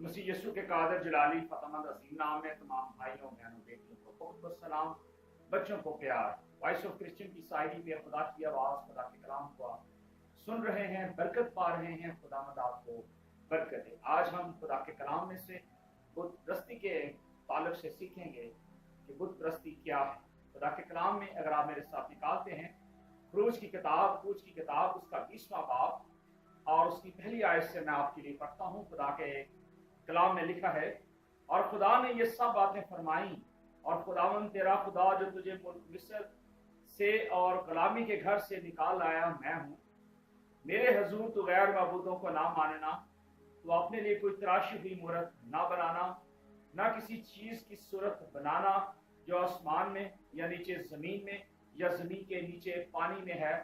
मसीह यीशु के कादर जलाली फतमंद अजीम नाम में तमाम भाइयों बहनों बेटियों को बहुत सलाम, बच्चों को प्यार। वॉइस ऑफ क्रिश्चियन की साइडी पे खुदा की आवाज़, खुदा के कलाम को सुन रहे हैं, बरकत पा रहे हैं। खुदावंद आपको बरकत है। आज हम खुदा के कलाम में से बुत प्रस्ती के ताल्लुक से सीखेंगे कि बुत प्रस्ती क्या है। खुदा के कलाम में अगर आप मेरे साथ निकालते हैं खरूज की किताब उसका 20वां बाब और उसकी पहली आयत से मैं आपके लिए पढ़ता हूँ। खुदा के कलाम में लिखा है, और खुदा ने ये सब बातें फरमाई, और खुदावन तेरा खुदा जो तुझे मुल्क मिस्र से और गुलामी के घर से निकाल लाया मैं हूँ। मेरे हजूर तो गैर मबूदों को ना मानना, तो अपने लिए कोई तराशी हुई मूरत ना बनाना, ना किसी चीज की सूरत बनाना जो आसमान में या नीचे जमीन में या जमीन के नीचे पानी में है।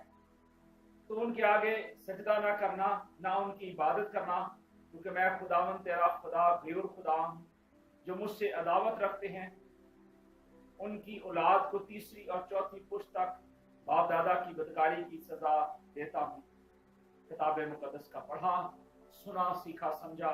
तो उनके आगे सजदा ना करना, ना उनकी इबादत करना, क्योंकि मैं खुदावन तेरा खुदा बेउर खुदा हूँ, जो मुझसे अदावत रखते हैं उनकी औलाद को तीसरी और चौथी पुश्त तक बाप दादा की बदकारी की सजा देता हूँ। किताब मुकद्दस का पढ़ा, सुना, सीखा, समझा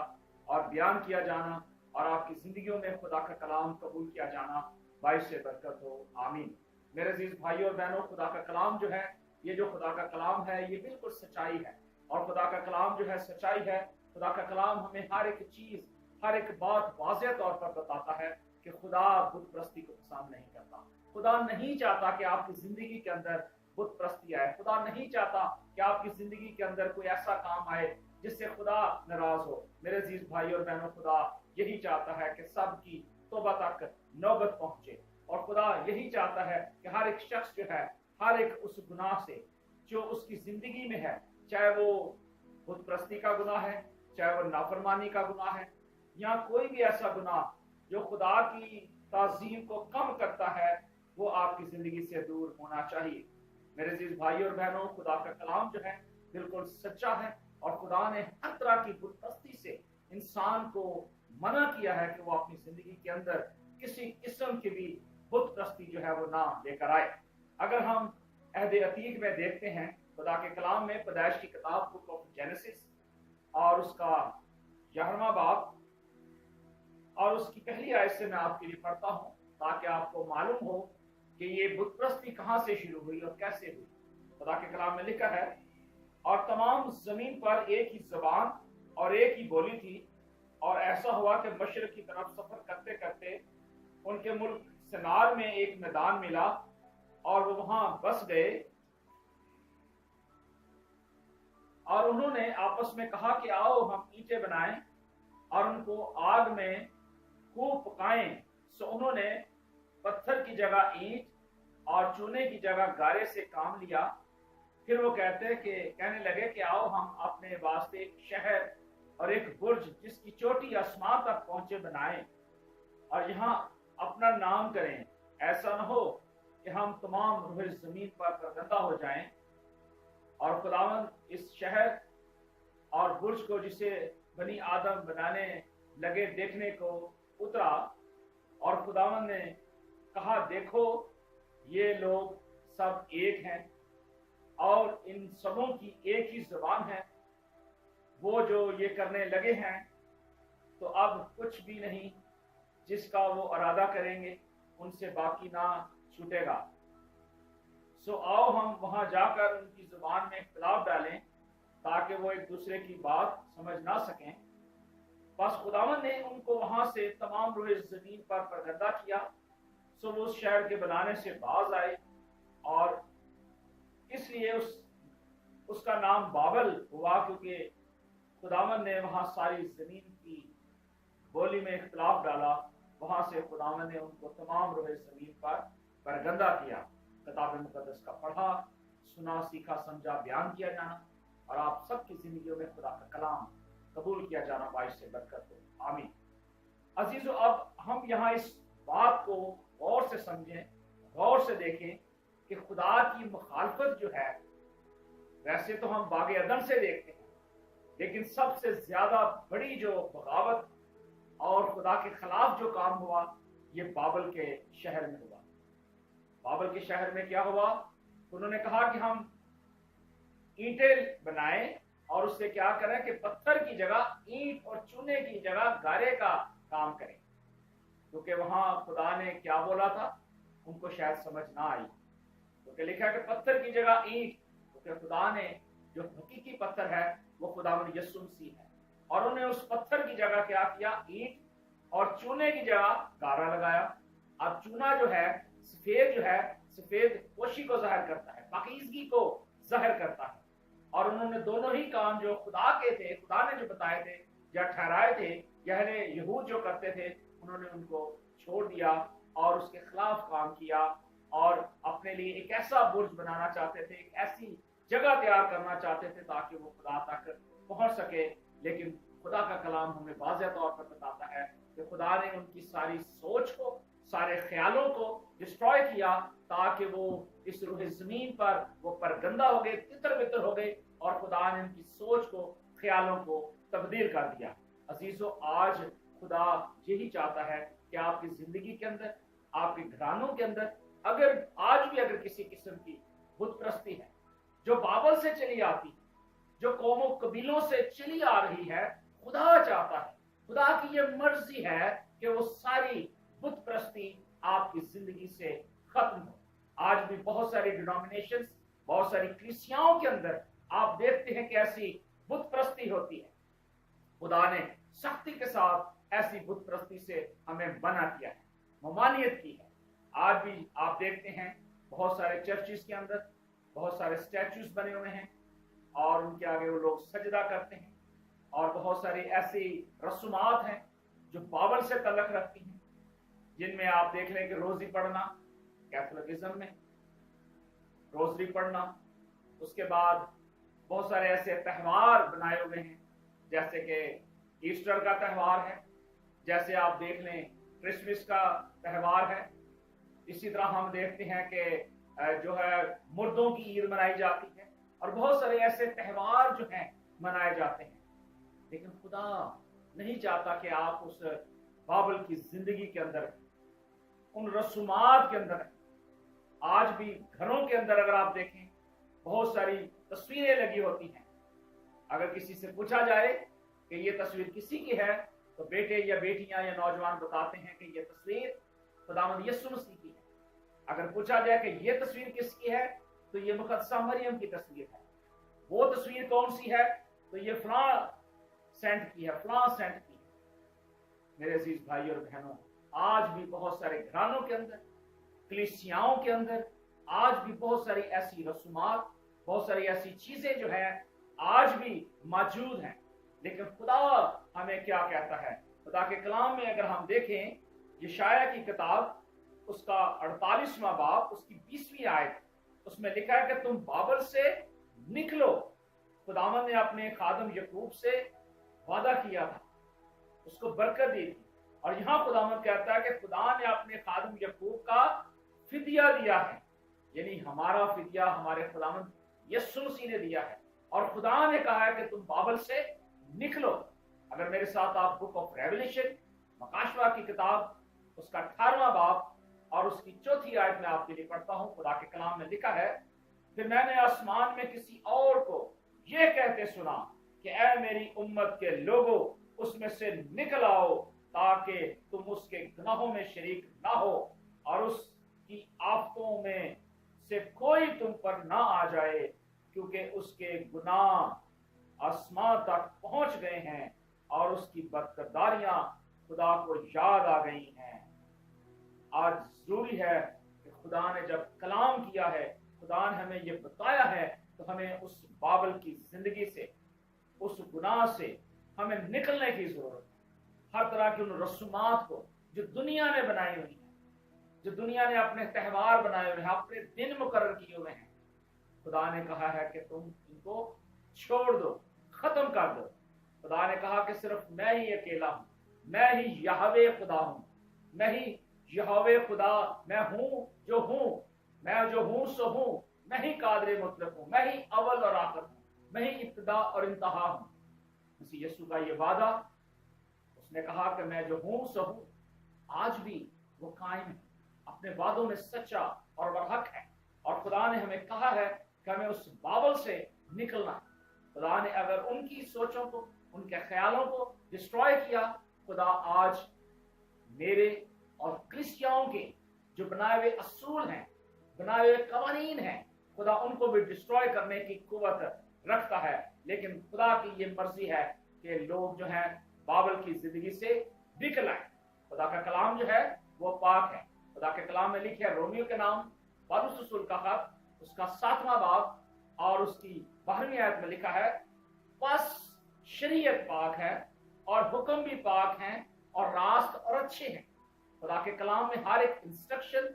और बयान किया जाना, और आपकी जिंदगियों में खुदा का कलाम कबूल किया जाना बाइस से बरकत हो, आमीन। मेरे अजीज भाइयों और बहनों, खुदा का कलाम जो है, ये जो खुदा का कलाम है ये बिल्कुल सच्चाई है, और खुदा का कलाम जो है सच्चाई है। खुदा का कलाम हमें हर एक चीज, हर एक बात वाज़ेह तौर पर बताता है कि खुदा बुत प्रस्ती को पसंद नहीं करता। खुदा नहीं चाहता कि आपकी जिंदगी के अंदर बुत प्रस्ती आए। खुदा नहीं चाहता कि आपकी जिंदगी के अंदर कोई ऐसा काम आए जिससे खुदा नाराज हो। मेरे अजीज भाई और बहनों, खुदा यही चाहता है कि सबकी तौबा तक नौबत पहुंचे, और खुदा यही चाहता है कि हर एक शख्स जो है, हर एक उस गुनाह से जो उसकी जिंदगी में है, चाहे वो बुत प्रस्ती का गुनाह है, चाहे वो नाफरमानी का गुनाह है, या कोई भी ऐसा गुनाह जो खुदा की ताज़ीम को कम करता है, वो आपकी जिंदगी से दूर होना चाहिए। मेरे अजीज भाई और बहनों, खुदा का कलाम जो है बिल्कुल सच्चा है, और खुदा ने हर तरह की बुत प्रस्ती से इंसान को मना किया है कि वो अपनी जिंदगी के अंदर किसी किस्म की भी बुत प्रस्ती जो है वो ना लेकर आए। अगर हम अहद अतीक में देखते हैं, खुदा के कलाम में पैदाइश की किताब बुक ऑफ जेनेसिस और उसका 11वां बाब और उसकी पहली आयत से मैं आपके लिए पढ़ता हूँ, ताकि आपको मालूम हो कि ये बुत प्रस्ती कहाँ से शुरू हुई और कैसे हुई। खुदा के कलाम में लिखा है, और तमाम जमीन पर एक ही जबान और एक ही बोली थी, और ऐसा हुआ कि मशरक की तरफ सफर करते करते उनके मुल्क सिनार में एक मैदान मिला, और वो वहां बस गए। और उन्होंने आपस में कहा कि आओ हम ईंटें बनाएं और उनको आग में खूब पकाएं। सो उन्होंने पत्थर की जगह ईंट और चूने की जगह गारे से काम लिया। फिर वो कहने लगे कि आओ हम अपने वास्ते एक शहर और एक बुर्ज जिसकी चोटी आसमान तक पहुंचे बनाएं, और यहाँ अपना नाम करें। ऐसा न हो कि हम तमाम रूह जमीन पर परगंदा हो जाएं। और खुदावंद इस शहर और बुर्ज को जिसे बनी आदम बनाने लगे देखने को उतरा, और खुदावंद ने कहा, देखो ये लोग सब एक हैं और इन सबों की एक ही जुबान है। वो जो ये करने लगे हैं, तो अब कुछ भी नहीं जिसका वो इरादा करेंगे उनसे बाकी ना छूटेगा। सो आओ हम वहां जाकर उनकी जुबान में इख्तिलाफ डालें, ताकि वो एक दूसरे की बात समझ ना सकें। बस खुदावन ने उनको वहां से तमाम रूह जमीन पर परगंदा किया। सो वो उस शहर के बनाने से बाज आए, और इसलिए उसका नाम बाबल हुआ, क्योंकि खुदावन ने वहां सारी जमीन की बोली में इख्तिलाफ डाला। वहां से खुदावन ने उनको तमाम रूह जमीन पर परगंदा किया। किताब मुकद्दस का पढ़ा, सुना, सीखा, समझा, बयान किया जाना, और आप सबकी जिंदगियों में खुदा का कलाम कबूल किया जाना बाइस से बरकत हो, आमीन। अजीजों, अब हम यहाँ इस बात को गौर से समझें, गौर से देखें कि खुदा की मुखालफत जो है, वैसे तो हम बाग अदन से देखते हैं, लेकिन सबसे ज्यादा बड़ी जो बगावत और खुदा के खिलाफ जो काम हुआ, ये बाबल के शहर में हुआ। बाबल के शहर में क्या हुआ? उन्होंने कहा कि हम ईंटें बनाएं और उससे क्या करें कि पत्थर की जगह ईंट और चूने की जगह गारे का काम करें, क्योंकि वहां खुदा ने क्या बोला था उनको शायद समझ ना आई, क्योंकि लिखा है कि पत्थर की जगह ईंट, क्योंकि खुदा ने जो हकीकी पत्थर है वो खुदावंद यीशु मसीह है, और उन्हें उस पत्थर की जगह क्या किया, ईंट और चूने की जगह गारा लगाया। अब चूना जो है सफेद पोशी को जाहिर करता है, पाकीज़गी को जाहिर करता है, और उन्होंने दोनों ही काम जो खुदा के थे, खुदा ने जो बताए थे या ठहराए थे, यहूद जो करते थे, उन्होंने उनको छोड़ दिया और उसके खिलाफ काम किया, और अपने लिए एक ऐसा बुर्ज बनाना चाहते थे, एक ऐसी जगह तैयार करना चाहते थे ताकि वो खुदा तक पहुंच सके। लेकिन खुदा का कलाम हमें वाज़ेह तौर पर बताता है कि खुदा ने उनकी सारी सोच को, सारे ख्यालों को डिस्ट्रॉय किया, ताकि वो इस रूह जमीन पर वो परगंदा हो गए, तितर बितर हो गए, और खुदा ने उनकी सोच को, ख्यालों को तब्दील कर दिया। अजीजों, आज खुदा यही चाहता है कि आपकी जिंदगी के अंदर, आपके घरानों के अंदर, अगर आज भी अगर किसी किस्म की बुत परस्ती है जो बाबल से चली आती है, जो कौमों कबीलों से चली आ रही है, खुदा चाहता है, खुदा की ये मर्जी है कि वो सारी बुत परस्ती आपकी जिंदगी से खत्म हो। आज भी बहुत सारी डिनोमिनेशंस, बहुत सारी कलीसियाओं के अंदर आप देखते हैं कि ऐसी बुत परस्ती होती है। खुदा ने सख्ती के साथ ऐसी बुत परस्ती से हमें मना किया है, ममानियत की है। आज भी आप देखते हैं बहुत सारे चर्चिस के अंदर बहुत सारे स्टैचूज बने हुए हैं, और उनके आगे वो लोग सजदा करते हैं, और बहुत सारी ऐसी रस्मात हैं जो बाइबल से तल्लुक रखती हैं, जिनमें आप देख लें कि रोजी पढ़ना, कैथोलिकिज्म में रोजरी पढ़ना, उसके बाद बहुत सारे ऐसे त्यौहार बनाए हुए हैं, जैसे कि ईस्टर का त्यौहार है, जैसे आप देख लें क्रिसमस का त्यौहार है। इसी तरह हम देखते हैं कि जो है मुर्दों की ईद मनाई जाती है, और बहुत सारे ऐसे त्यौहार जो हैं मनाए जाते हैं। लेकिन खुदा नहीं चाहता कि आप उस बाइबल की जिंदगी के अंदर, उन रसूमात के अंदर। आज भी घरों के अंदर अगर आप देखें बहुत सारी तस्वीरें लगी होती हैं। अगर किसी से पूछा जाए कि ये तस्वीर किसी की है, तो बेटे या बेटियां या नौजवान बताते हैं कि ये तस्वीर खुदावंद यीशु मसीह की है। अगर पूछा जाए कि ये तस्वीर किसकी है, तो ये मुकद्दसा मरियम की तस्वीर है। वो तस्वीर कौन सी है, तो ये फलां सेंट की है, फलां सेंट की है। मेरे अजीज भाई और बहनों, आज भी बहुत सारे घरानों के अंदर, कलीसियाओं के अंदर आज भी बहुत सारी ऐसी रसूमात, बहुत सारी ऐसी चीजें जो है आज भी मौजूद हैं। लेकिन खुदा हमें क्या कहता है, खुदा के कलाम में अगर हम देखें यशायाह की किताब, उसका 48वां बाब, उसकी 20वीं आयत, उसमें लिखा है कि तुम बाबल से निकलो। खुदावंद ने अपने खादम यकूब से वादा किया था, उसको बरकत दी थी, और यहाँ खुदावंद कहता है कि खुदा ने अपने खादम यकूब का फिदिया दिया है, यानी हमारा फिदिया हमारे खुदावंद यीशु मसीह ने दिया है। और खुदा ने कहा है कि तुम बाबल से निकलो। अगर मेरे साथ आप बुक ऑफ रेवलेशन, मकाशवा की किताब, उसका 18वां बाब और उसकी 4थी आयत में आपके लिए पढ़ता हूं। खुदा के कलाम में लिखा है, फिर मैंने आसमान में किसी और को यह कहते सुना कि ऐ मेरी उम्मत के लोगों, उसमें से निकल आओ ताकि तुम उसके गुनाहों में शरीक ना हो, और उसकी आफतों में से कोई तुम पर ना आ जाए, क्योंकि उसके गुनाह आसमान तक पहुंच गए हैं और उसकी बदकिरदारियां खुदा को याद आ गई हैं। आज जरूरी है कि खुदा ने जब कलाम किया है, खुदा ने हमें ये बताया है, तो हमें उस बाबल की जिंदगी से, उस गुनाह से हमें निकलने की जरूरत है। हर तरह की उन रसूमात को जो दुनिया ने बनाई हुई है, जो दुनिया ने अपने त्यौहार बनाए हुए हैं, अपने दिन मुकर्रर किए हुए हैं, खुदा ने कहा है कि तुम इनको छोड़ दो, खत्म कर दो। खुदा ने कहा कि सिर्फ मैं ही अकेला हूं, मैं ही यहोवे खुदा हूं, मैं ही यहोवे खुदा, मैं हूं जो हूं, मैं जो हूं सो हूं, मैं ही कादिर मुतलक हूं, मैं ही अव्वल और आखिर हूं, मैं ही इब्तिदा और इंतहा हूं। मसीह यीशु का ये वादा, उसने कहा कि मैं जो हूं सो हूं, आज भी वो कायम है, अपने वादों में सच्चा और बरहक है। और खुदा ने हमें कहा है कि हमें उस बाबल से निकलना है, खुदा ने अगर उनकी सोचों को, उनके ख्यालों को डिस्ट्रॉय किया, खुदा आज मेरे और क्रिश्चियनों के जो बनाए हुए असूल हैं, बनाए हुए कवानीन हैं, खुदा उनको भी डिस्ट्रॉय करने की कुव्वत रखता है। लेकिन खुदा की ये मर्जी है कि लोग जो हैं बाबल की जिंदगी से निकल आए। खुदा का कलाम जो है वो पाक है। खुदा के कलाम में लिखे रोमियो के नाम पौलुस रसूल का खत, उसका 7वां बाब और उसकी 12वीं आयत में लिखा है, बस शरीयत पाक है और हुक्म भी पाक हैं और रास्त और अच्छे हैं। खुदा के कलाम में हर एक इंस्ट्रक्शन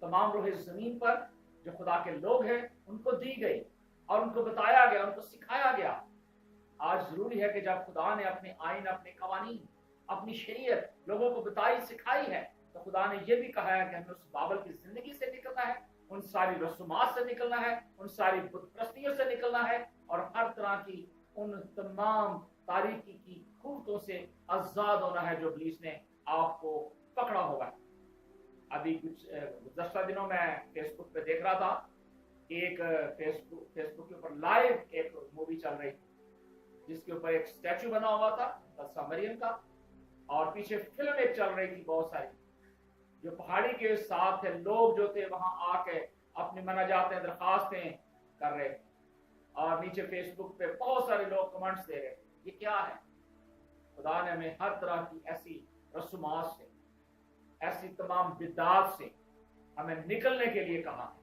तमाम रोहे जमीन पर जो खुदा के लोग हैं उनको दी गई और उनको बताया गया, उनको सिखाया गया। आज जरूरी है कि जब खुदा ने अपने आइन, अपने कवानीन, अपनी शरीयत लोगों को बताई, सिखाई है, तो खुदा ने यह भी कहा है कि हमें उस बाबल की जिंदगी से निकलना है, उन सारी रसूमात से निकलना है, उन सारी बुत परस्तियों से निकलना है और हर तरह की उन तमाम तारीकी की खूबतों से आजाद होना है जो इब्लीस ने आपको पकड़ा होगा। अभी कुछ गुज़श्ता दिनों में फेसबुक पे देख रहा था, एक फेसबुक के ऊपर लाइव एक मूवी चल रही थी जिसके ऊपर एक स्टैचू बना हुआ था तस्सा मरियम का, और पीछे फिल्म एक चल रही थी बहुत सारी, जो पहाड़ी के साथ थे लोग जो थे वहां आके अपनी मनाजातें, दरखास्तें कर रहे, और नीचे फेसबुक पे बहुत सारे लोग कमेंट्स दे रहे। ये क्या है? खुदा ने हमें हर तरह की ऐसी रसूमात से, ऐसी तमाम बिदात से हमें निकलने के लिए कहा है।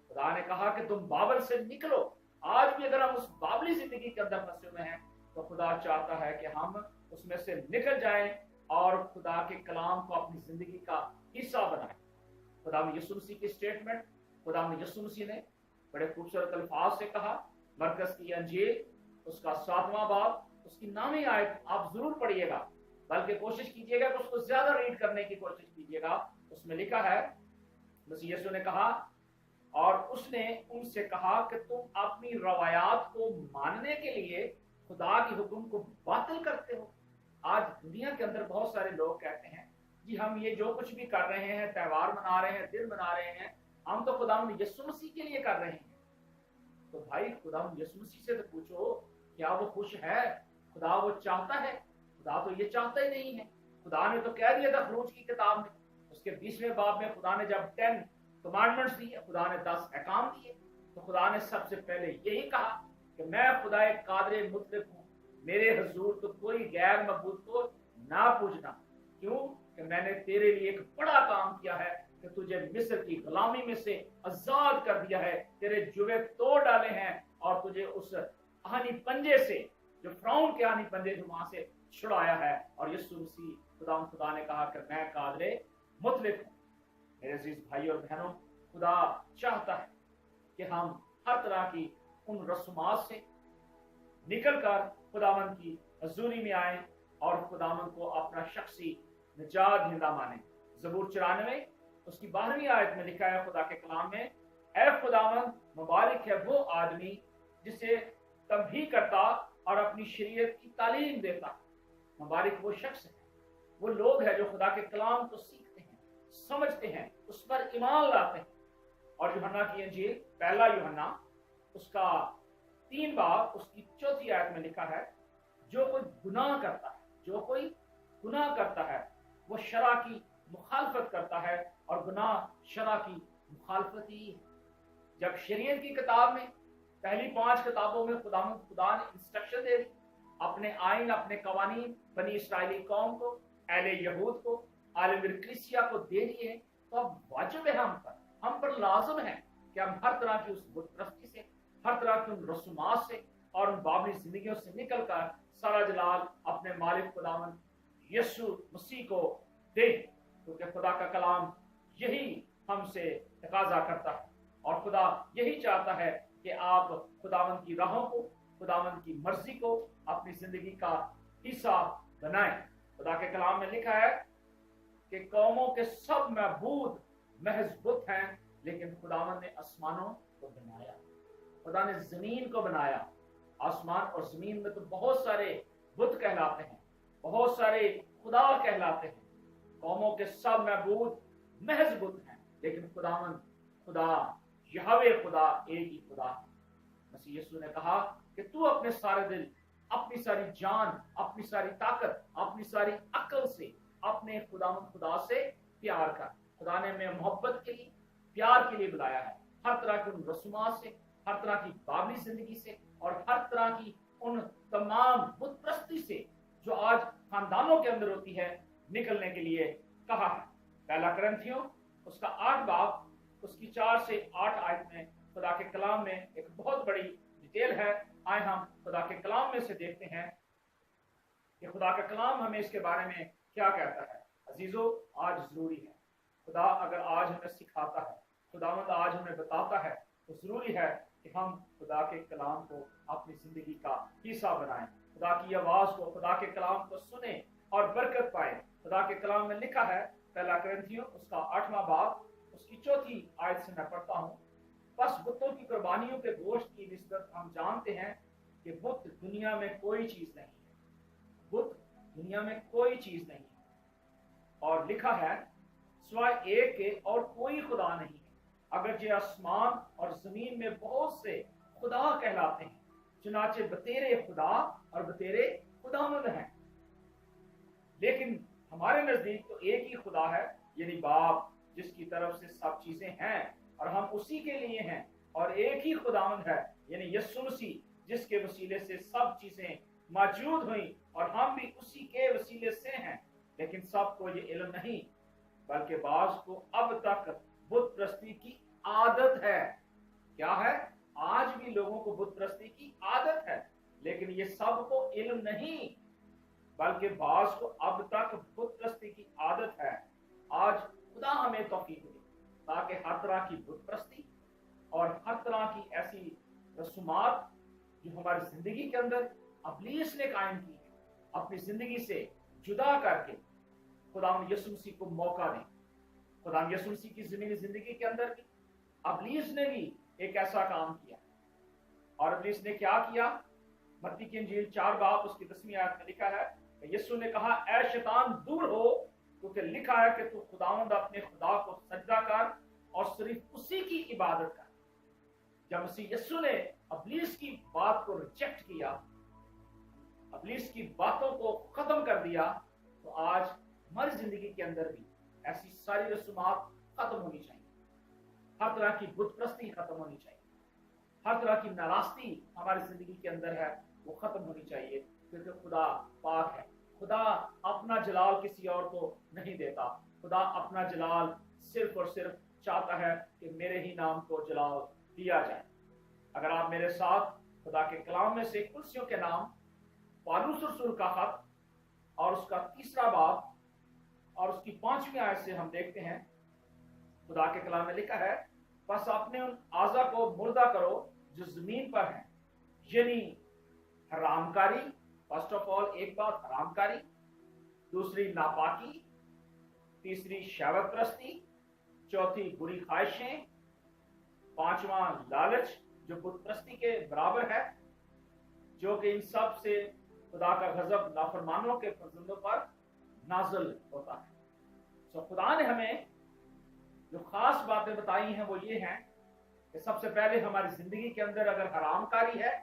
खुदा ने कहा कि तुम बाबल से निकलो। आज भी अगर हम उस बाबली जिंदगी के अंदर फंसे हुए हैं तो खुदा चाहता है कि हम उसमें से निकल जाएं और खुदा के कलाम को अपनी जिंदगी का हिस्सा बनाएं। खुदा में यीशु मसीह की स्टेटमेंट, खुदा में यीशु मसीह ने बड़े खूबसूरत अल्फाज से कहा। मरकस की अंजील उसका 7वां बाब, उसकी 9वीं आयत आप जरूर पढ़िएगा, बल्कि कोशिश कीजिएगा कि उसको ज्यादा रीड करने की कोशिश कीजिएगा। उसमें लिखा है, मसीह यीशु ने कहा, और उसने उनसे कहा कि तुम अपनी रवायात को मानने के लिए खुदा की हुक्म को बातिल करते हो। आज दुनिया के अंदर बहुत सारे लोग कहते हैं जी हम ये जो कुछ भी कर रहे हैं, त्योहार मना रहे हैं, दिन मना रहे हैं, हम तो खुदा यीशु मसीह के लिए कर रहे हैं। तो भाई खुदा यीशु मसीह से तो पूछो, क्या वो खुश है? खुदा वो चाहता है? खुदा तो ये चाहता ही नहीं है। खुदा ने तो कह दिया था खरूज की किताब में, उसके 20वें बाब में खुदा ने जब 10 कमांडमेंट्स दिए, खुदा ने 10 अहकाम दिए, तो खुदा ने सबसे पहले यही कहा कि मैं खुदा एक कादरे मुतलक हूँ, मेरे हजूर तो कोई गैर मबूद को ना पूजना। क्यों? कि मैंने तेरे लिए एक बड़ा काम किया है कि तुझे मिस्र की गुलामी में से आजाद कर दिया है, तेरे जुए तोड़ डाले हैं और तुझे उस आनी पंजे से, जो फिरौन के आनी पंजे से वहां से छुड़ाया है। और यीशु मसीह खुदा ने कहा कि मैं कादरे मुतलक हूँ। मेरे अजीज भाई और बहनों, खुदा चाहता है कि हम हर तरह की उन रसूमात से निकलकर खुदावन की हजूरी में आए और खुदावन को अपना शख्सी निजात दहिंदा माने। ज़बूर 94 उसकी 12वीं आयत में लिखा है खुदा के कलाम में, ऐ खुदावन मुबारक है वो आदमी जिसे तंबीह करता और अपनी शरीयत की तालीम देता। मुबारक वो शख्स है, वो लोग हैं जो खुदा के कलाम को सीखते हैं, समझते हैं, उस पर ईमान लाते हैं। और यूहन्ना की अंजील 1 यूहन्ना उसका 3 बाब उसकी 4थी आयत में लिखा है, जो कोई गुनाह करता है, जो कोई गुनाह करता है वो शरा की मुखालफत करता है, और गुनाह शरा की मुखालफत ही है। जब शरीयत की किताब में पहली 5 किताबों में खुदा ने इंस्ट्रक्शन दे दी, अपने आइन, अपने कवानीन बनी इसराइली कौम को, अहले यहूद को, आलम कलीसिया को दे दिए, तो अब वाजिब है हम पर लाजम है कि हम हर तरह की उस बुत परस्ती से, हर तरह की उन रसूमात से और उन बाबरी जिंदगियों से निकलकर सारा जलाल अपने मालिक खुदावन यीशु मसीह को दे, क्योंकि खुदा का कलाम यही हमसे तकाजा करता है और खुदा यही चाहता है कि आप खुदावन की राहों को, खुदावन की मर्जी को अपनी जिंदगी का हिस्सा बनाएं। खुदा के कलाम में लिखा है कि कौमों के सब महबूद महज बुत हैं, लेकिन खुदावन ने आसमानों को बनाया, खुदा ने जमीन को बनाया। आसमान और जमीन में तो बहुत सारे बुत कहलाते हैं, बहुत सारे खुदा कहलाते हैं। कौमों के सब महबूद महज बुत हैं, लेकिन खुदावन खुदा यहोवे खुदा एक ही खुदा है। मसीह यीशु ने कहा कि तू अपने सारे दिल, अपनी सारी जान, अपनी सारी ताकत, अपनी सारी अक्ल से अपने खुदा से प्यार कर। खुदा ने हमें मोहब्बत के लिए, प्यार के लिए बुलाया है, हर तरह की उन रसूमात से, हर तरह की बाबली जिंदगी से और हर तरह की उन तमाम बुत परस्ती से जो आज खानदानों के अंदर होती है, निकलने के लिए कहा है। पहला करंथियों उसका 8 बाब उसकी 4 से 8 आयत में खुदा के कलाम में एक बहुत बड़ी डिटेल है। आए हम खुदा के कलाम में से देखते हैं कि खुदा का कलाम हमें इसके बारे में क्या कहता है। अजीजों, आज जरूरी है, खुदा अगर आज हमें सिखाता है, खुदावंद आज हमें बताता है, तो जरूरी है कि हम खुदा के कलाम को अपनी जिंदगी का हिस्सा बनाएं, खुदा की आवाज को, खुदा के कलाम को सुने और बरकत पाए। खुदा के कलाम में लिखा है, पहला करंथियों उसका 8वां बाब उसकी 4 आयत से मैं पढ़ता हूँ। बस बुतों की कुर्बानियों के गोश्त की निस्बत हम जानते हैं कि बुत दुनिया में कोई चीज नहीं है, बुत दुनिया में कोई चीज नहीं है। और लिखा है, सिवाय एक के और कोई खुदा नहीं है, अगर जो आसमान और जमीन में बहुत से खुदा कहलाते हैं, चुनाचे बतेरे खुदा और बतेरे खुदावंद हैं, लेकिन हमारे नजदीक तो एक ही खुदा है, यानी बाप, जिसकी तरफ से सब चीजें हैं और हम उसी के लिए हैं। और एक ही खुदावंद है, यानी यीशु मसीह, जिसके वसीले से सब चीजें मौजूद हुई और हम भी उसी के वसीले से हैं। लेकिन सबको ये इल्म नहीं, बल्कि बाज को अब तक बुत परस्ती की आदत है। क्या है? आज भी लोगों को बुत परस्ती की आदत है, लेकिन ये सबको इल्म नहीं, बल्कि बाज को अब तक बुत परस्ती की आदत है। आज खुदा हमें तौफीक दे ताकि हर तरह की बुत परस्ती और हर तरह की ऐसी रसूमात जो हमारी जिंदगी के अंदर अबलीस ने कायम की है, अपनी जिंदगी से जुदा करके खुदाम यीशु मसीह को मौका दें। खुदाम यीशु मसीह की जिंदगी के अंदर भी अबलीस ने भी एक ऐसा काम किया। और अबलीस ने क्या किया? मत्ती की इंजील 4 बाब उसकी 10वीं आयत में लिखा है, यीशु ने कहा, ऐ शैतान दूर हो, क्योंकि लिखा है कि तू खुदावंद अपने खुदा को सजदा कर और सिर्फ उसी की इबादत कर। जब मसीह यीशु ने अबलीस की बात को रिजेक्ट किया, अबलीस की बातों को खत्म कर दिया, तो आज हमारी जिंदगी के अंदर भी ऐसी सारी रसूमात खत्म होनी चाहिए। हर तरह की बुत परस्ती खत्म होनी चाहिए, हर तरह की नाराजगी हमारी जिंदगी के अंदर है वो खत्म होनी चाहिए, क्योंकि खुदा पाक है। खुदा अपना जलाल किसी और को नहीं देता। खुदा अपना जलाल सिर्फ और सिर्फ चाहता है कि मेरे ही नाम को जलाल दिया जाए। अगर आप मेरे साथ खुदा के कलाम में से कुर्सियों के नाम पौलुस रसूल का खत और उसका 3रा बाब और उसकी 5वीं आयत से हम देखते हैं, खुदा के कलाम में लिखा है, बस अपने उन आज़ा को मुर्दा करो जो जमीन पर है, यानी हरामकारी। फर्स्ट ऑफ ऑल एक बात हरामकारी, दूसरी नापाकी, तीसरी शहवत परस्ती, चौथी बुरी ख्वाहिशें, 5वां लालच जो बुत परस्ती के बराबर है, जो कि इन सब से खुदा का गजब नाफरमानों के फर्जंदों पर नाज़िल होता है। सो खुदा ने हमें जो खास बातें बताई हैं वो ये हैं कि सबसे पहले हमारी जिंदगी के अंदर अगर हरामकारी है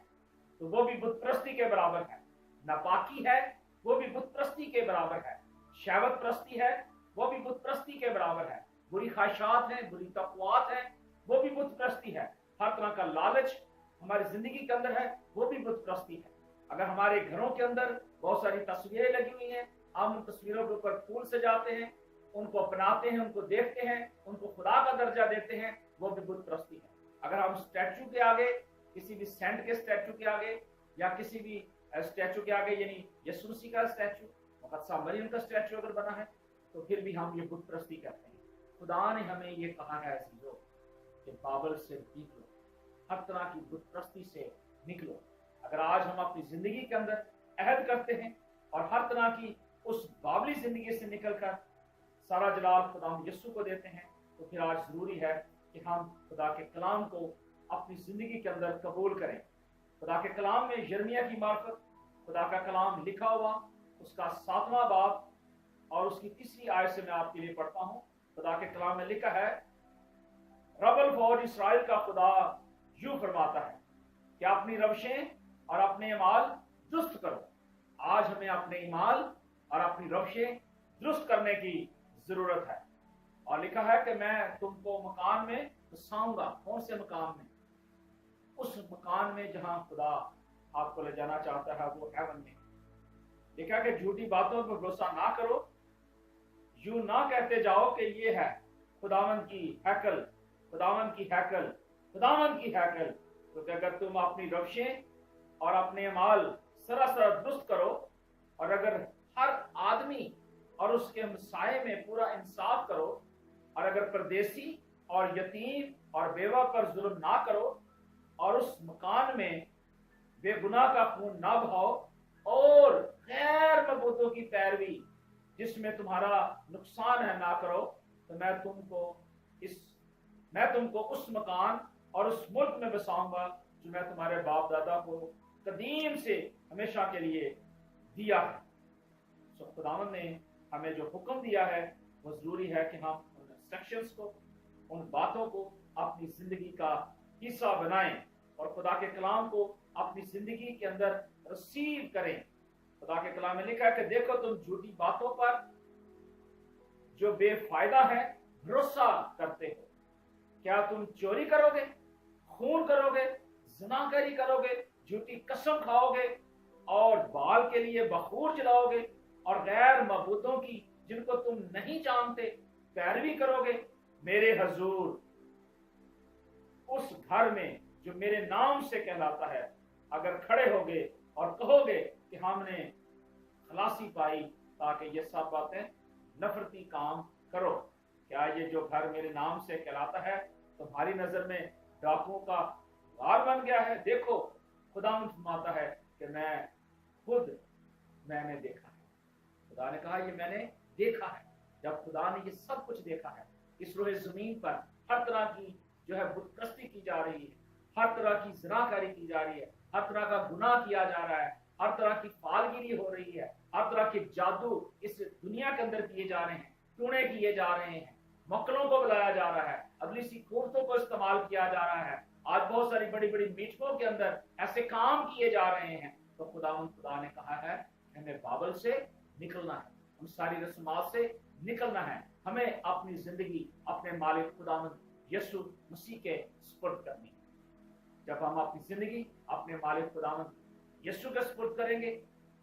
तो वो भी बुत परस्ती के बराबर है, नापाकी है वो भी बुत परस्ती के बराबर है, शहवत परस्ती है वो भी बुत परस्ती के बराबर है, बुरी ख्वाहिशात हैं, बुरी तक़वात हैं, वो भी बुत परस्ती है, हर तरह का लालच हमारी जिंदगी के अंदर है वो भी बुत परस्ती है। अगर हमारे घरों के अंदर बहुत सारी तस्वीरें लगी हुई हैं, हम उन तस्वीरों के ऊपर फूल सजाते हैं, उनको अपनाते हैं, उनको देखते हैं, उनको खुदा का दर्जा देते हैं, वो भी बुत परस्ती है। अगर हम स्टैचू के आगे, किसी भी सेंट के स्टैचू के आगे या किसी भी स्टैचू के आगे, यानी यीशु मसीह का स्टैचू, मुक़द्दसा मरियम का स्टैचू अगर बना है, तो फिर भी हम ये बुत परस्ती करते हैं। खुदा ने हमें ये कहा है ऐसी कि बाबल से निकलो, हर तरह की बुत परस्ती से निकलो। अगर आज हम अपनी जिंदगी के अंदर अहद करते हैं और हर तरह की उस बाबली जिंदगी से निकलकर सारा जलाल खुदा यीशु को देते हैं, तो फिर आज जरूरी है कि हम खुदा के कलाम को अपनी जिंदगी के अंदर कबूल करें। खुदा के कलाम में यिर्मयाह की मार्फत खुदा का कलाम लिखा हुआ उसका 7वां बाब और उसकी 3री आयत से मैं आपके लिए पढ़ता हूँ। खुदा के कलाम में लिखा है, रब अल फौज इस्राएल का खुदा यूं फरमाता है कि अपनी रवशें और अपने अमाल दुरुस्त करो। आज हमें अपने ईमाल और अपनी रवशें दुरुस्त करने की जरूरत है। और लिखा है कि मैं तुमको मकान में बसाऊंगा। कौन से मकान में? उस मकान में जहां खुदा आपको ले जाना चाहता है, वो हेवन में। लिखा कि झूठी बातों पर भरोसा ना करो, यूं ना कहते जाओ कि ये है खुदावन की हैकल, खुदावन की हैकल, खुदावन की हैकल। क्योंकि अगर तुम अपनी रवशें और अपने अमाल सरासर दुरुस्त करो, और अगर हर आदमी और उसके हमसाये में पूरा इंसाफ करो, और अगर परदेसी और यतीम और बेवा पर जुल्म ना करो, और उस मकान में बेगुनाह का खून ना बहाओ, और गैर मबूतों की पैरवी जिसमें तुम्हारा नुकसान है ना करो, तो मैं तुमको उस मकान और उस मुल्क में बसाऊंगा जो मैं तुम्हारे बाप दादा को कदीम से हमेशा के लिए दिया है। सो खुदावंद ने हमें जो हुक्म दिया है वो जरूरी है कि हम उन इंस्ट्रक्शंस को, उन बातों को अपनी जिंदगी का हिस्सा बनाएं और खुदा के कलाम को अपनी जिंदगी के अंदर रिसीव करें। खुदा के कलाम में लिखा है कि देखो तुम झूठी बातों पर जो बेफायदा है भरोसा करते हो। क्या तुम चोरी करोगे, खून करोगे, ज़िनाकारी करोगे, झूठी कसम खाओगे और बाल के लिए बखूर जलाओगे और गैर मबूतों की जिनको तुम नहीं जानते पैरवी करोगे, मेरे हजूर उस घर में जो मेरे नाम से कहलाता है अगर खड़े होगे और कहोगे कि हमने खलासी पाई, ताकि ये सब बातें नफरती काम करो। क्या ये जो घर मेरे नाम से कहलाता है तुम्हारी नजर में डाकुओं का गार बन गया है? देखो खुदावंद फरमाता है कि मैंने देखा है। खुदा ने कहा ये मैंने देखा है। जब खुदा ने ये सब कुछ देखा है, इस रोए जमीन पर हर तरह की जो है बुतप्रस्ती की जा रही है, हर तरह की ज़िनाकारी की जा रही है, हर तरह का गुनाह किया जा रहा है, हर तरह की फालगिरी हो रही है, हर तरह के जादू इस दुनिया के अंदर किए जा रहे हैं, टूणे किए जा रहे हैं, मक्कलों को बुलाया जा रहा है, अबलीसी कुर्तों को इस्तेमाल किया जा रहा है। आज बहुत सारी बड़ी बड़ी मीटिंगों के अंदर ऐसे काम किए जा रहे हैं। तो खुदा ने कहा है हमें बाबल से निकलना है, उन सारी रस्मात से निकलना है। हमें अपनी जिंदगी अपने मालिक खुदावंद यीशु मसीह के सुपुर्द करनी है। जब हम अपनी जिंदगी अपने मालिक खुदावंद यीशु के सुपुर्द करेंगे,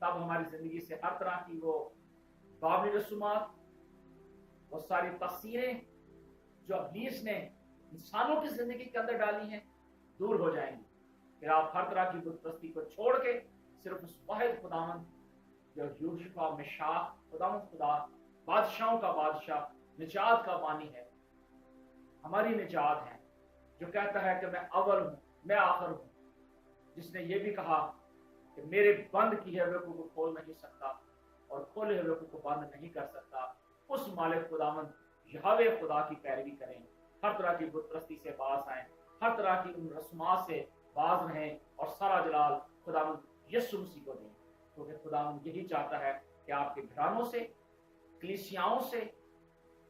तब हमारी जिंदगी से हर तरह की वो बाबली रस्मात, वो सारी तस्वीरें जो इब्लीस ने इंसानों की जिंदगी के अंदर डाली हैं, दूर हो जाएंगी। फिर आप हर तरह की बुतप्रस्ती को छोड़ के सिर्फ उस वाहिद खुदावंद जो यूशुआ मिशाह खुदावंद खुदा, बादशाहों का बादशाह, निजात का बानी है, हमारी निजात है, जो कहता है कि मैं अव्वल हूं, मैं आखिर हूं, जिसने ये भी कहा कि मेरे बंद किए हुए को खोल नहीं सकता और खोले हुए को बंद नहीं कर सकता। उस मालिक खुदावंद यहोवे खुदा की पैरवी करें, हर तरह की बुतप्रस्ती से बाज आए, हर तरह की उन रस्मात से बाज रहें और सारा जलाल खुदावंद यीशु मसीह को दें। क्योंकि खुदावंद यही चाहता है कि आपके घरानों से, कलीसियाओं से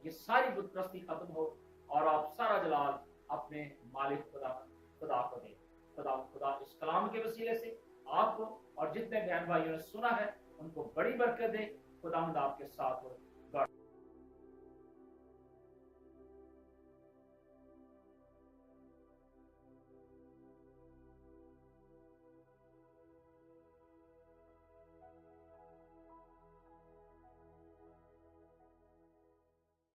ये सारी बुतप्रस्ती खत्म हो और आप सारा जलाल अपने मालिक खुदा को दें। खुदा इस कलाम के वसीले से आपको और जितने बहन भाइयों ने सुना है उनको बड़ी बरकत दे। खुदावंद आपके साथ हो।